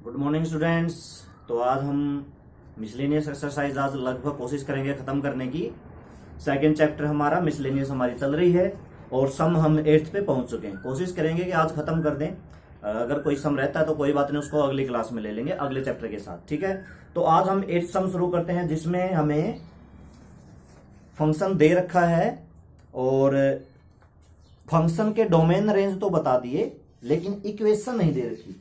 Good morning students. तो आज हम मिसलेनियस एक्सरसाइज आज लगभग कोशिश करेंगे खत्म करने की। सेकंड चैप्टर हमारा मिसलेनियस हमारी चल रही है और सम हम 8th पे पहुंच चुके हैं। कोशिश करेंगे कि आज खत्म कर दें। अगर कोई सम रहता है तो कोई बात नहीं, उसको अगली क्लास में ले लेंगे अगले चैप्टर के साथ, ठीक है। तो आज हम 8th सम शुरू करते हैं जिसमें हमें फंक्शन दे रखा है और फंक्शन के डोमेन रेंज तो बता दिए लेकिन इक्वेशन नहीं दे रखी।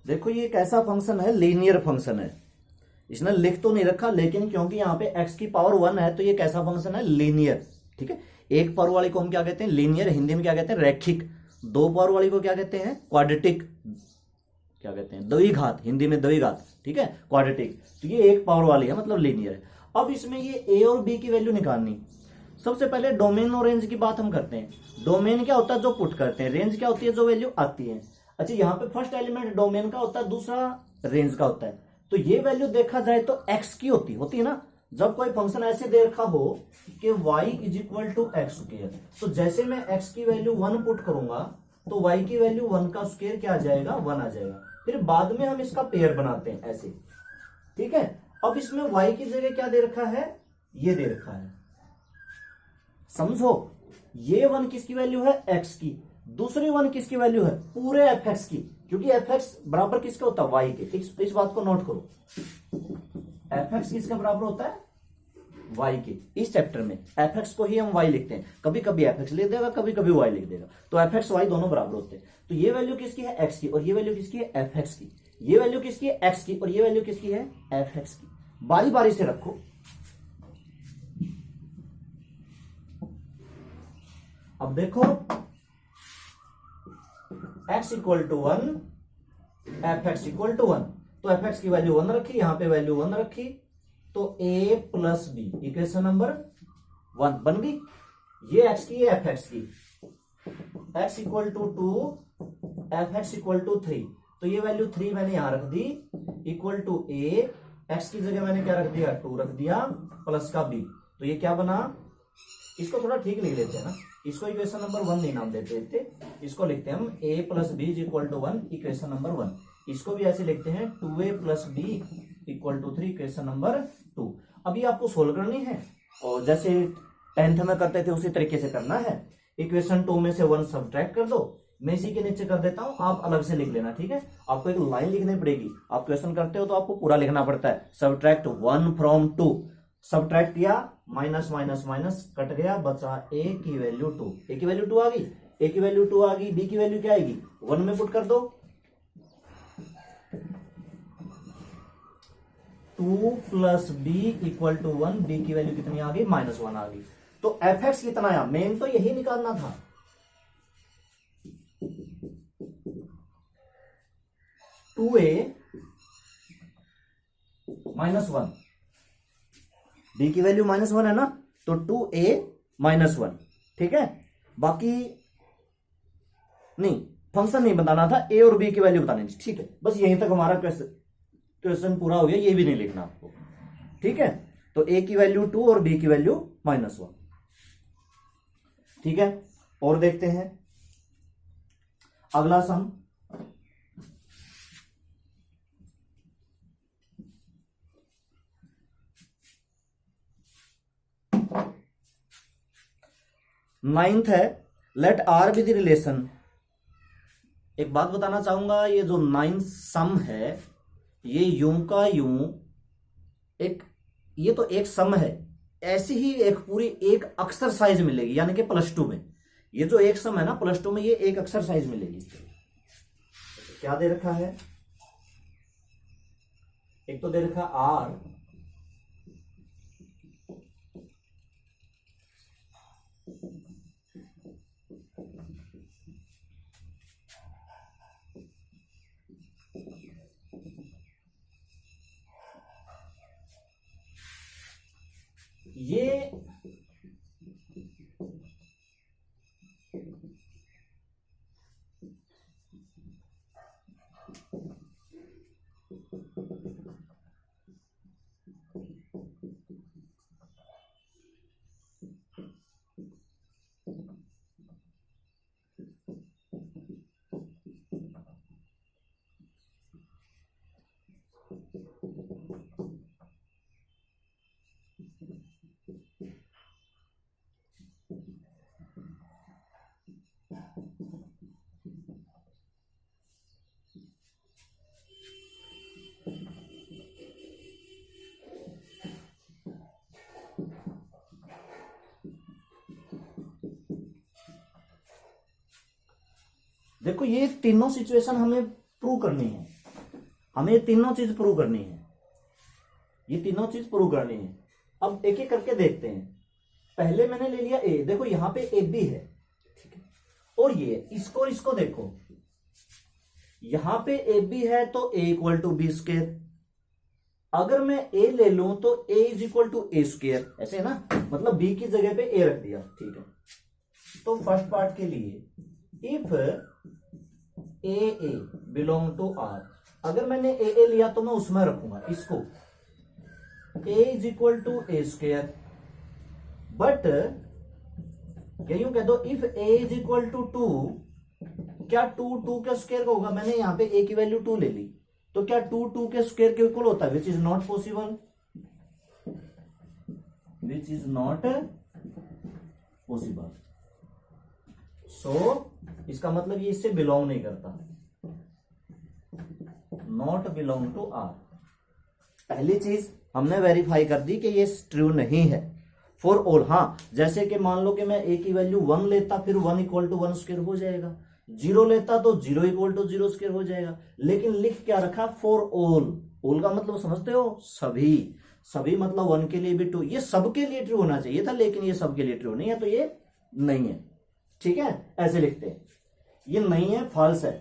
देखो ये कैसा फंक्शन है, लीनियर फंक्शन है। इसने लिख तो नहीं रखा लेकिन क्योंकि यहाँ पे x की पावर 1 है तो ये कैसा फंक्शन है, लीनियर, ठीक है। एक पावर वाली को हम क्या कहते हैं, लीनियर। हिंदी में क्या कहते हैं, रैखिक। दो पावर वाली को क्या कहते हैं, क्वाड्रेटिक। क्या कहते हैं, द्विघात, हिंदी में द्विघात, ठीक है, क्वाड्रेटिक। तो ये एक पावर वाली है मतलब लीनियर है। अब इसमें ये a और b की वैल्यू निकालनी। सबसे पहले डोमेन और रेंज की बात हम करते हैं। डोमेन क्या होता है, जो पुट करते हैं। रेंज क्या होती है, जो वैल्यू आती है। अच्छा, यहाँ पे फर्स्ट एलिमेंट डोमेन का होता है, दूसरा रेंज का होता है। तो ये वैल्यू देखा जाए तो x की होती है ना। जब कोई फंक्शन ऐसे दे रखा हो कि y is equal to x square, तो जैसे मैं x की वैल्यू 1 पुट करूंगा तो y की वैल्यू 1 का स्क्वायर क्या आ जाएगा, 1 आ जाएगा। फिर बाद में हम इसका पेयर बनाते हैं ऐसे, ठीक है। अब इसमें y की जगह क्या दे रखा है, ये दे रखा है, समझो। ये 1 किसकी वैल्यू है, x की। दूसरी 1 किसकी वैल्यू है, पूरे fx की, क्योंकि fx बराबर किसका होता है, y के। इस बात को नोट करो, fx किसका बराबर होता है, y के। इस चैप्टर में fx को ही हम y लिखते हैं। कभी कभी fx लिख देगा, कभी कभी y लिख देगा। तो fx y दोनों बराबर होते हैं। तो ये वैल्यू किसकी है, x की, और ये वैल्यू किसकी है, fx की। ये वैल्यू किसकी है, x की, और ये वैल्यू किसकी है, fx की। बारी बारी से रखो। अब देखो x equal to 1, fx equal to 1। तो fx की वैल्यू 1 रखी, यहां पे वैल्यू 1 रखी, तो a plus b equation number 1 बन गई। ये x की, ये fx की। x equal to 2, fx equal to 3। तो ये वैल्यू 3 मैंने यहां रख दी, इक्वल टू a। x की जगह मैंने क्या रख दिया, 2 रख दिया, प्लस का b। तो ये क्या बना, इसको थोड़ा ठीक लिख लेते हैं ना। इसको इक्वेशन नंबर 1 नहीं नाम देते, इसको लिखते हैं हम a plus b equal to 1 equation number 1। इसको भी ऐसे लिखते हैं 2a plus b equal to 3 equation number 2। अभी आपको सोल्व करनी है और जैसे 10th में करते थे उसी तरीके से करना है। इक्वेशन 2 में से 1 सब्ट्रैक्ट कर दो। मैं इसी के नीचे कर देता हूं, आप अलग से लिख लेना, ठीक है। आपको एक लाइन लिखनी पड़ेगी। आप क्वेश्चन करते हो तो आपको पूरा लिखना पड़ता है। Subtract 1 from 2। सब्ट्रैक्ट किया, माइनस माइनस माइनस कट गया, बचा a की वैल्यू 2। a की वैल्यू 2 आ गई, a की वैल्यू 2 आ गई। b की वैल्यू क्या आएगी, 1 में पुट कर दो। 2 plus b equal to 1। b की वैल्यू कितनी आ गई, -1 आ गई। तो fx कितना आया, मेन तो यही निकालना था। टू a -1, b की वैल्यू -1 है ना, तो 2a -1, ठीक है। बाकी नहीं, फंक्शन नहीं बताना था, a और b की वैल्यू बतानी थी, ठीक है। बस यहीं तक हमारा क्वेश्चन पूरा हो गया, ये भी नहीं लिखना आपको, ठीक है। तो a की वैल्यू 2 और b की वैल्यू -1, ठीक है। और देखते हैं अगला सम। नाइन्थ है, let R be the relation. एक बात बताना चाहूंगा, ये जो 9th सम है ये यूं का यूं एक, ये तो एक सम है, ऐसी ही एक पूरी एक एक्सरसाइज मिलेगी, यानी कि +2 में। ये जो एक सम है ना +2 में, ये एक एक्सरसाइज मिलेगी। क्या दे रखा है, एक तो दे रखा आर, ये देखो ये तीनों सिचुएशन हमें प्रूव करनी है, हमें ये तीनों चीज प्रूव करनी है, ये तीनों चीज प्रूव करनी है। अब एक एक करके देखते हैं। पहले मैंने ले लिया ए, देखो यहां पे ए बी है, ठीक है, और ये इसको और इसको देखो, यहां पे ए बी है तो A equal to B square, अगर मैं ए ले लूं तो A is equal to A square, ऐसे है ना, मतलब बी की जगह पे ए रख दिया, ठीक है। तो फर्स्ट पार्ट के लिए if A belong to R, अगर मैंने ए लिया तो मैं उसमें रखूंगा इसको, A is equal to A square, but यूं कह दो if A is equal to 2, क्या 2 के स्क्वायर का होगा, मैंने यहां पे ए की वैल्यू 2 ले ली, तो क्या 2 के स्क्वायर के इक्वल होता है, which is not possible, which is not possible. So इसका मतलब ये इससे बिलोंग नहीं करता, नॉट बिलोंग टू आर। पहली चीज हमने वेरीफाई कर दी कि ये ट्रू नहीं है फॉर ऑल। हाँ, जैसे कि मान लो कि मैं ए की वैल्यू 1 लेता, फिर 1 इक्वल टू 1 स्क्वायर हो जाएगा, 0 लेता तो 0 इक्वल टू 0 स्क्वायर हो जाएगा, लेकिन लिख क्या रखा, फॉर ऑल। ऑल का मतलब समझते हो, सभी, सभी मतलब 1 के लिए भी ट्रू, ये सबके लिए ट्रू होना चाहिए था, लेकिन ये सबके लिए ट्रू नहीं है, तो ये नहीं है, ठीक है, ऐसे लिखते हैं, ये नहीं है, फॉल्स है,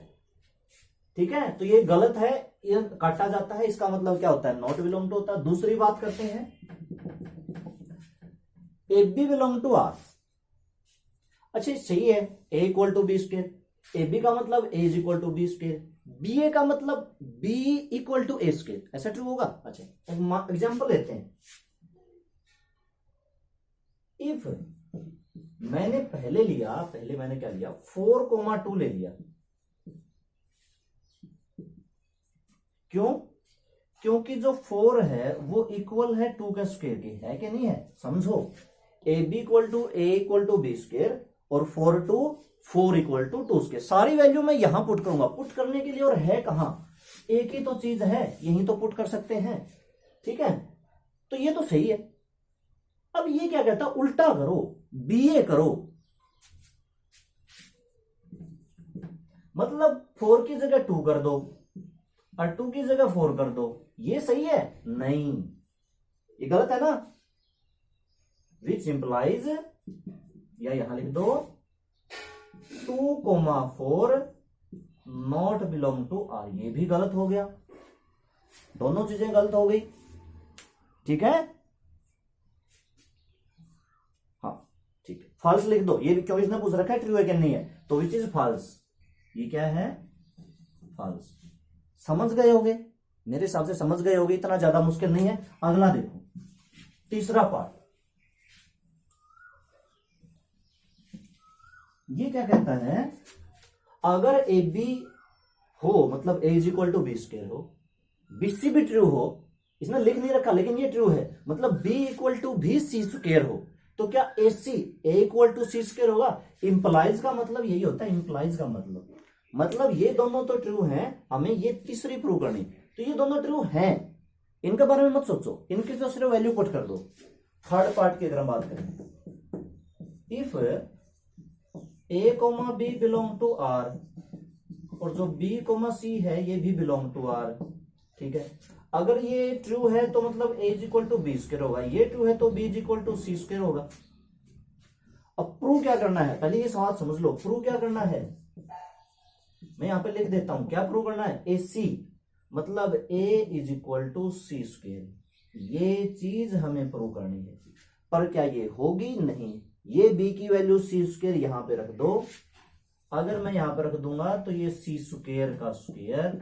ठीक है, तो ये गलत है, ये काटा जाता है, इसका मतलब क्या होता है, नॉट बिलोंग टू होता है। दूसरी बात करते हैं, A B belong to R, अच्छा सही है, A equal to B square, A B का मतलब A is equal to B square, B A का मतलब B equal to A square, ऐसा ट्रू होगा। अच्छा एग्जांपल लेते हैं, इफ मैंने पहले लिया, पहले मैंने क्या लिया, 4,2 ले लिया, क्यों, क्योंकि जो 4 है वो इक्वल है 2 के स्क्वायर की, है कि नहीं है, समझो, a b equal to a equal to B square और 4 इक्वल टू 2 स्क्वायर, सारी वैल्यू मैं यहां पुट करूंगा, पुट करने के लिए और है कहां, एक ही तो चीज है, यही तो पुट कर सकते हैं, ठीक है, तो ये तो सही है। अब ये क्या कहता है, उल्टा करो, बीए करो, मतलब 4 की जगह 2 कर दो और 2 की जगह 4 कर दो, ये सही है, नहीं, ये गलत है ना, विच इंप्लाइज, या यहां लिख दो 2,4 नॉट बिलोंग टू आर, ये भी गलत हो गया, दोनों चीजें गलत हो गई, ठीक है, हाँ ठीक है, फॉल्स लिख दो, ये क्यों इसने पूछ रखा है ट्रू है कि नहीं है, तो विच इज फॉल्स, ये क्या है, फॉल्स। समझ गए होगे, मेरे हिसाब से समझ गए होगे, इतना ज्यादा मुश्किल नहीं है। अगला देखो, तीसरा पार्ट, ये क्या कहता है, अगर ए बी हो, मतलब A is equal to B square हो, बी सी भी ट्रू हो, इसने लिख नहीं रखा लेकिन ये ट्रू है, मतलब बी इक्वल टू भी सी स्क्वायर हो, तो क्या ए सी ए इक्वल टू सी स्क्वायर होगा, इंप्लाइज का मतलब यही होता है, इंप्लाइज का मतलब ये दोनों तो ट्रू हैं, हमें ये तीसरी प्रूव करनी, तो ये दोनों ट्रू हैं, इनके बारे में मत सोचो, इनकी तो सिर्फ वैल्यू पुट कर दो। थर्ड पार्ट की अगर हम बात करें, if a comma b belong to R, और जो बी कोमा सी है ये भी बिलोंग टू आर, ठीक है, अगर ये ट्रू है तो मतलब A is equal to B square होगा, ये ट्रू है तो B is equal to C square होगा। अब प्रूव क्या करना है, पहले ये सवाल समझ लो, प्रूव क्या करना है, मैं यहां पे लिख देता हूं, क्या प्रूव करना है, ए सी मतलब A is equal to C square, ये चीज हमें प्रूव करनी है। पर क्या ये होगी? नहीं। ये b की वैल्यू सी स्क्वायर यहां पे रख दो। अगर मैं यहां पर रख दूंगा तो ये सी स्क्वायर का स्क्वायर,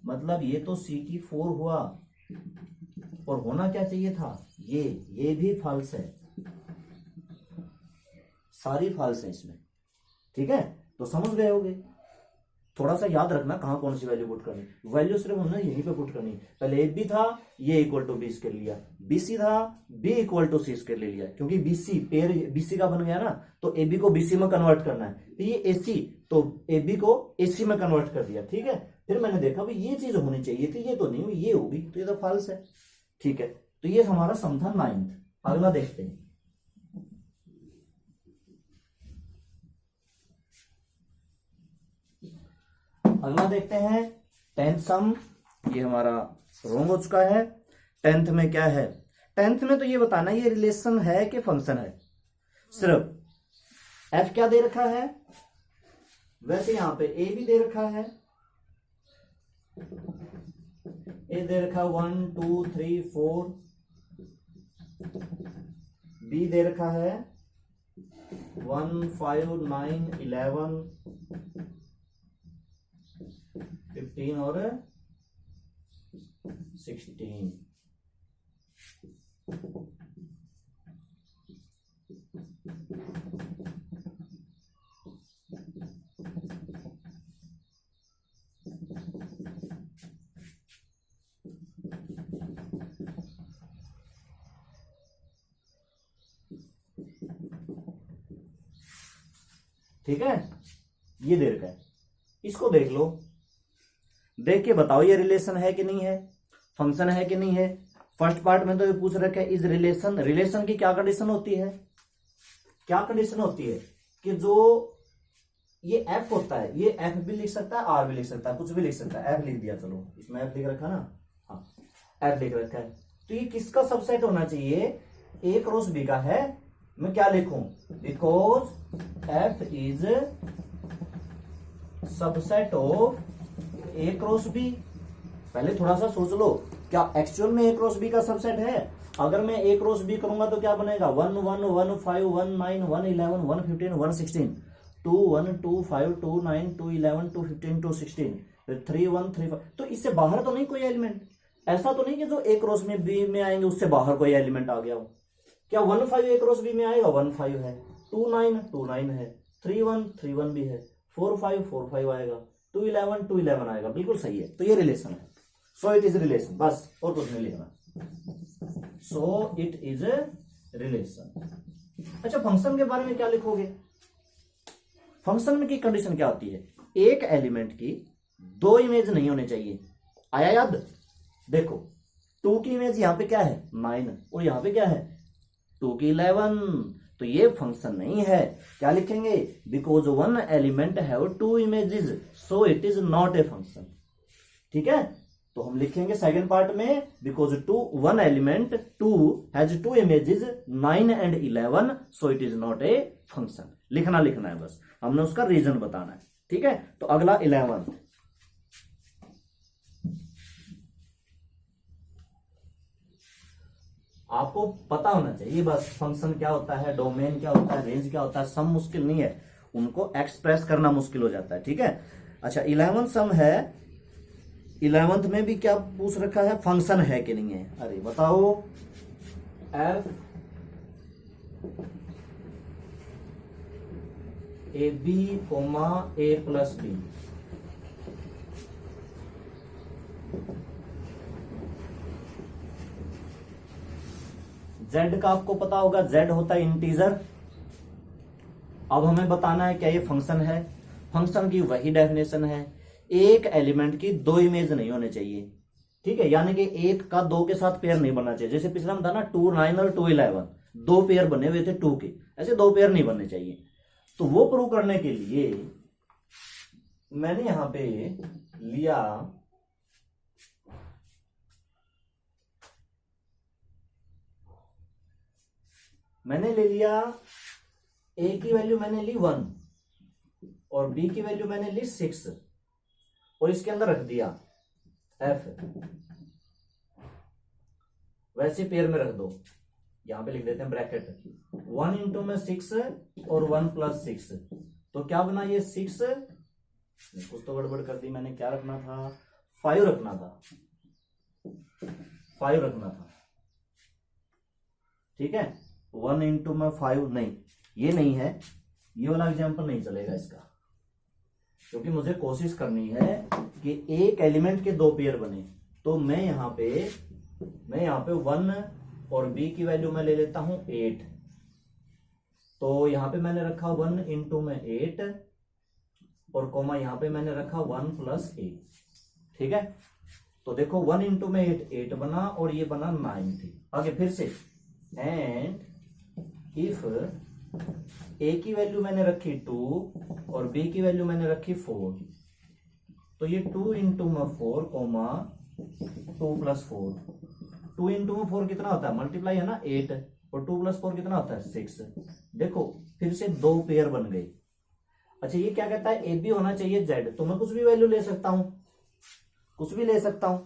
मतलब ये तो सी की 4 हुआ, और होना क्या चाहिए था? ये भी फॉल्स है, सारी फॉल्स है इसमें। ठीक है, तो समझ गए होगे। थोड़ा सा याद रखना कहां कौन सी वैल्यू पुट करनी। वैल्यू सिर्फ हमने यहीं पे पुट करनी। पहले ए बी था, ये इक्वल टू बी स्क्वायर लिया। बीसी था, b equal to C square ले लिया, क्योंकि बीसी पेयर बीसी का बन गया ना, तो ए बी को बीसी में कन्वर्ट करना है। तो ये एसी, तो ए बी को एसी में कन्वर्ट कर दिया। ठीक है, फिर मैंने देखा भाई ये चीज होनी चाहिए थी, ये तो नहीं हुई, ये होगी, तो ये तो फॉल्स है। ठीक है, तो ये हमारा सम था 9th। अगला देखते हैं। अगला देखते हैं 10th सम। ये हमारा रॉन्ग हो चुका है। 10th में क्या है? 10th में तो ये बताना ये रिलेशन है कि फंक्शन है। सिर्फ एफ क्या दे रखा है? वैसे यहां पे ए भी दे रखा है, ए दे रखा 1 2 3 4, बी दे रखा है 1 5 9 11 15 और 16। ठीक है, ये दे रखा है, इसको देख लो, देख के बताओ ये रिलेशन है कि नहीं है, फंक्शन है कि नहीं है। फर्स्ट पार्ट में तो ये पूछ रखा है इज रिलेशन। रिलेशन की क्या कंडीशन होती है? क्या कंडीशन होती है कि जो ये एफ होता है, ये एफ भी लिख सकता है, आर भी लिख सकता है, कुछ भी लिख सकता है। एफ लिख दिया, चलो इसमें एफ लिख रखा ना, हाँ एफ लिख रखा है। तो ये किसका सबसेट होना चाहिए? ए क्रॉस बी का है। मैं क्या लिखूं? Because f is subset of a cross b. पहले थोड़ा सा सोच लो, क्या एक्चुअल में ए क्रॉस बी का सबसेट है? अगर मैं ए क्रॉस बी करूंगा तो क्या बनेगा? 1 1 1 5 1 9 1 11 1 15 1 16, 2 1 2 5 2 9 2 11 2 15 2 16, 3 1 3 5। तो इससे बाहर तो नहीं कोई एलिमेंट? ऐसा तो नहीं कि जो ए क्रॉस में बी में आएंगे उससे बाहर कोई एलिमेंट आ गया हो। क्या 1 5 ए क्रॉस बी में आएगा? 1 5 है, 2 9 2 9 है, 3 1 3 1 भी है, 4 5 4 5 आएगा, 2 11 2 11 आएगा। बिल्कुल सही है, तो ये रिलेशन है। सो इट इज रिलेशन, बस और कुछ नहीं लिखना। So it is a relation. अच्छा, फंक्शन के बारे में क्या लिखोगे? फंक्शन में की कंडीशन क्या होती है? एक एलिमेंट की दो इमेज नहीं होने चाहिए। आया याद? देखो 2 की इमेज यहां पे क्या है? 9, और यहां पे क्या है? 2 की 11। तो ये फंक्शन नहीं है। क्या लिखेंगे? Because one element have 2 images, so it is not a function. ठीक है, तो हम लिखेंगे सेकंड पार्ट में, because one element 2 has 2 images 9 and 11, so it is not a function. लिखना है बस, हमने उसका रीजन बताना है। ठीक है, तो अगला 11th। आपको पता होना चाहिए बस फंक्शन क्या होता है, डोमेन क्या होता है, रेंज क्या होता है। सम मुश्किल नहीं है, उनको एक्सप्रेस करना मुश्किल हो जाता है। ठीक है, अच्छा 11th सम है। 11th में भी क्या पूछ रखा है? फंक्शन है कि नहीं है। अरे बताओ, f a b comma a plus b, z का आपको पता होगा, जेड होता है इंटीजर। अब हमें बताना है क्या ये फंक्शन है। फंक्शन की वही डेफिनेशन है, एक एलिमेंट की 2 इमेज नहीं होने चाहिए। ठीक है, यानी कि एक का 2 के साथ पेयर नहीं बनना चाहिए। जैसे पिछला में था ना 2 9 और 2 11, 2 पेयर बने हुए थे 2 के, ऐसे 2 पेयर नहीं बनने चाहिए। तो वो प्रूव करने के लिए मैंने यहां पे लिया ए की वैल्यू मैंने ली 1 और बी की वैल्यू मैंने ली 6 और इसके अंदर रख दिया एफ। वैसे पेयर में रख दो, यहां पे लिख देते हैं ब्रैकेट, 1 इंटू में 6 और 1 प्लस 6, तो क्या बना ये 6, कुछ तो गड़बड़ कर दी मैंने, क्या रखना था, 5 रखना था, 5 रखना था, ठीक है। 1 इंटू में 5 नहीं, ये नहीं है, ये वाला एग्जाम्पल नहीं चलेगा इसका, क्योंकि मुझे कोशिश करनी है कि एक एलिमेंट के 2 पेयर बने। तो मैं यहां पे 1 और b की वैल्यू मैं ले लेता हूं 8, तो यहां पे मैंने रखा 1 इंटू में 8 और कोमा यहां पे मैंने रखा 1 प्लस 8, ठीक है। तो देखो 1 इंटू में 8 बना और ये बना 9 थी। आगे फिर से, एंड इफ a की वैल्यू मैंने रखी 2 और b की वैल्यू मैंने रखी 4, तो ये 2 इंटू में 4 कोमा 2 प्लस 4, 2 इंटू में 4 कितना होता है, मल्टीप्लाई है ना 8, और 2 प्लस 4 कितना होता है 6। देखो फिर से 2 पेयर बन गए। अच्छा ये क्या कहता है, ए बी होना चाहिए जेड, तो मैं कुछ भी वैल्यू ले सकता हूं, कुछ भी ले सकता हूं।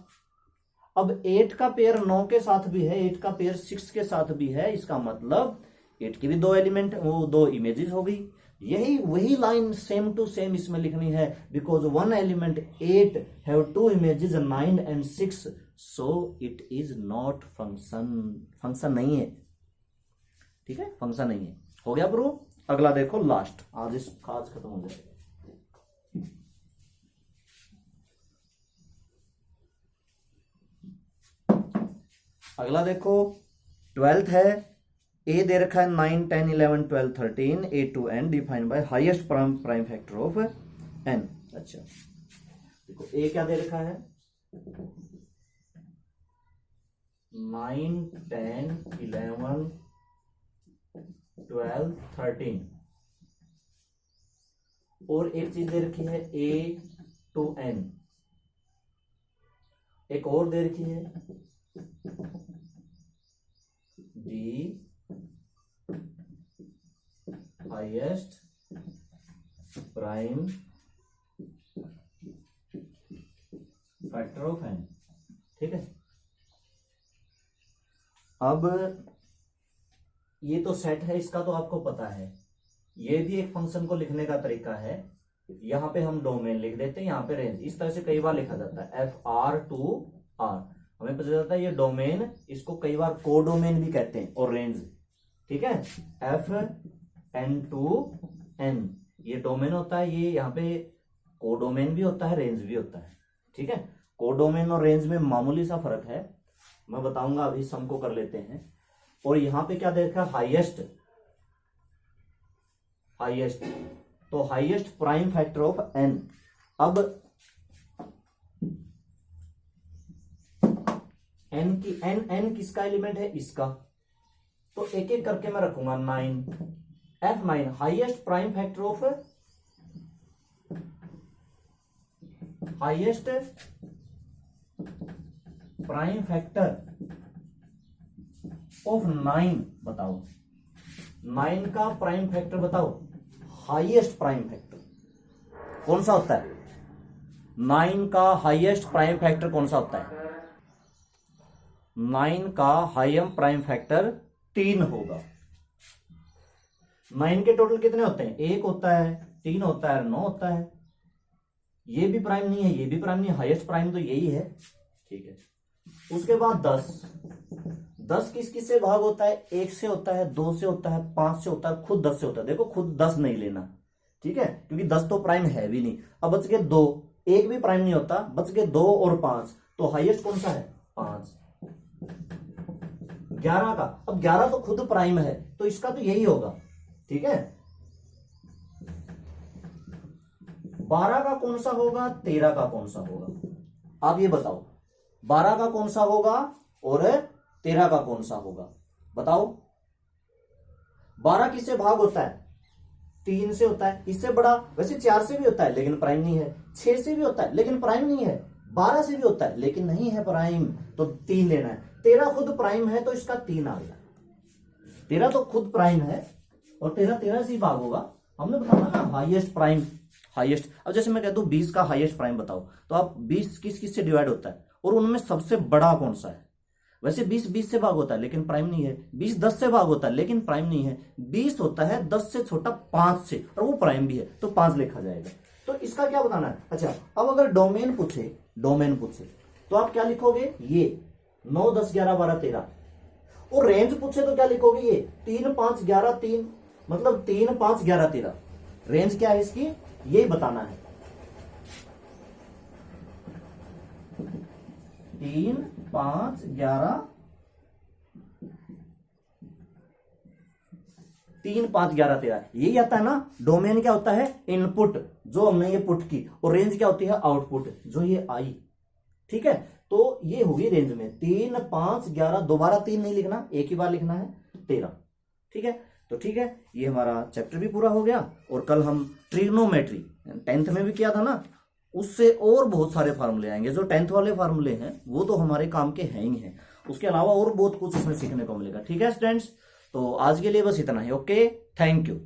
अब 8 का पेयर 9 के साथ भी है, 8 का पेयर 6 के साथ भी है, इसका मतलब 8 की भी 2 एलिमेंट, वो 2 इमेजेस हो गई। यही वही लाइन सेम टू सेम इसमें लिखनी है, because 1 element 8 have 2 images 9 and 6, so it is not function, function नहीं है, ठीक है, फंक्शन नहीं है। हो गया प्रूव। अगला देखो लास्ट, आज इस आज खत्म हो जाएगा। अगला देखो 12th है, ए दे रखा है 9 10 11 12 13, a to n defined by highest prime factor of n. अच्छा देखो ए क्या दे रखा है, 9 10 11 12 13, और एक चीज दे रखी है ए टू एन, एक और दे रखी है the highest prime factor of n, ठीक है। अब ये तो सेट है, इसका तो आपको पता है। ये भी एक फंक्शन को लिखने का तरीका है, यहां पे हम डोमेन लिख देते हैं, यहां पे रेंज, इस तरह से कई बार लिखा जाता है, एफ आर टू आर, हमें पता चलता है ये डोमेन, इसको कई बार कोडोमेन भी कहते हैं, और रेंज, ठीक है, एफ एन टू एन, ये डोमेन होता है, ये यहाँ पे कोडोमेन भी होता है, रेंज भी होता है, ठीक है। कोडोमेन और रेंज में मामूली सा फर्क है, मैं बताऊंगा, अभी सम को कर लेते हैं। और यहां पे क्या देखा, हाईएस्ट, हाईएस्ट, तो highest prime factor of n. अब एन की एन किसका एलिमेंट है, इसका, तो एक एक करके मैं रखूंगा 9, F9 highest prime factor of, highest prime factor of 9, बताओ 9 का प्राइम फैक्टर बताओ, हाईएस्ट प्राइम फैक्टर कौन सा होता है, 9 का हाईएस्ट प्राइम फैक्टर कौन सा होता है, 9 का हाईएस्ट प्राइम फैक्टर 3 होगा। 9 के टोटल कितने होते हैं, 1 होता है, 3 होता है, 9 होता है। ये भी प्राइम नहीं है, ये भी प्राइम नहीं है, हाईएस्ट प्राइम तो यही है, ठीक है। उसके बाद 10 किस किस से भाग होता है, 1 से होता है, 2 से होता है, 5 से होता है, खुद 10 से होता है। देखो खुद 10 नहीं लेना, ठीक है, क्योंकि 10 तो प्राइम है भी नहीं। अब बच गए 2, 1 भी प्राइम नहीं होता, बच गए 2 और 5, तो हाईएस्ट कौन सा है, 5। 11 का, अब 11 तो खुद प्राइम है, तो इसका तो यही होगा, ठीक है। 12 का कौन सा होगा, 13 का कौन सा होगा, आप ये बताओ, 12 का कौन सा होगा और 13 का कौन सा होगा, बताओ। 12 किससे भाग होता है, 3 से होता है, इससे बड़ा वैसे 4 से भी होता है लेकिन प्राइम नहीं है, 6 से भी होता है लेकिन प्राइम नहीं है, 12 से भी होता है लेकिन नहीं है प्राइम, तो 3 लेना है। 13 खुद प्राइम है तो इसका 3 आ गया, 13 तो खुद प्राइम है और 13 से ही भाग होगा, हमने बताया ना हाईएस्ट प्राइम, हाईएस्ट। अब जैसे मैं कहता हूं 20 का हाईएस्ट प्राइम बताओ, तो आप 20 किस किस से डिवाइड होता है और उनमें सबसे बड़ा कौन सा है, वैसे 20 20 से भाग होता है लेकिन प्राइम नहीं है, 20 10 से भाग होता है लेकिन प्राइम नहीं है, 20 होता है 10 से छोटा 5 से और वो प्राइम भी है, तो 5 लिखा जाएगा। तो इसका क्या बताना है। अच्छा, अब अगर डोमेन पूछे तो आप क्या लिखोगे, ये 9 10 11 12 13। और रेंज पूछे तो क्या लिखोगे, ये 3 5 11 3, मतलब 3 5 11 13। रेंज क्या है इसकी, यही बताना है। 3 5 11 3 5 11 13, यही आता है ना। डोमेन क्या होता है, इनपुट जो हमने ये पुट की, और रेंज क्या होती है, आउटपुट जो ये आई। ठीक है, तो ये होगी रेंज में 3 5 11, दोबारा 3 नहीं लिखना, एक ही बार लिखना है 13। ठीक है, तो ठीक है, ये हमारा चैप्टर भी पूरा हो गया। और कल हम ट्रिग्नोमेट्री 10th में भी किया था ना, उससे और बहुत सारे फार्मूले आएंगे। जो 10th वाले फार्मूले हैं वो तो हमारे काम के हैं ही हैं, उसके अलावा और बहुत कुछ इसमें सीखने को मिलेगा। ठीक है स्टूडेंट्स, तो आज के लिए बस इतना ही। Okay, thank you.